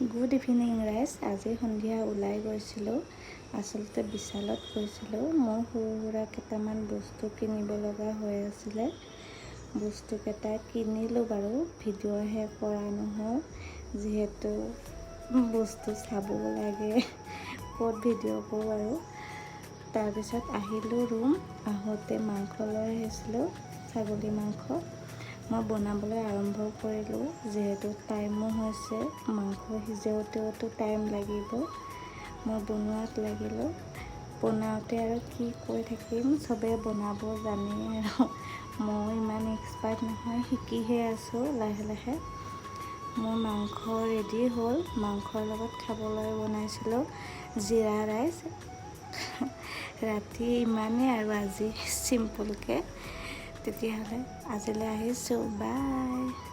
Good evening ৰাইজ। আজি সন্ধিয়া ওলাই গৈছিলোঁ, আচলতে বিশালত গৈছিলোঁ। মই সৰু সুৰা কেইটামান বস্তু কিনিব লগা হৈ আছিলে। বস্তুকেইটা কিনিলোঁ বাৰু, ভিডিঅ'হে কৰা নহয়, যিহেতু বস্তু চাব লাগে, ক'ত ভিডিঅ' কৰোঁ আৰু। তাৰপিছত আহিলোঁ ৰুম। আহোঁতে মাংস লৈ আহিছিলোঁ, ছাগলী মাংস। মই বনাবলৈ আৰম্ভ কৰিলোঁ, যিহেতু টাইমো হৈছে, মাংস সিজাওঁতেওতো টাইম লাগিব। মই বনোৱাত লাগিলোঁ। বনাওঁতে আৰু কি কৈ থাকিম, চবেই বনাব জানেই আৰু মই ইমান এক্সপাৰ্ট নহয়, শিকিহে আছোঁ লাহে লাহে। মোৰ মাংস ৰেডি হ'ল। মাংসৰ লগত খাবলৈ বনাইছিলোঁ জিৰা ৰাইচ। ৰাতি ইমানেই আৰু আজি চিম্পুলকৈ। তেতিয়াহ'লে আজিলৈ আহিছোঁ, বাই।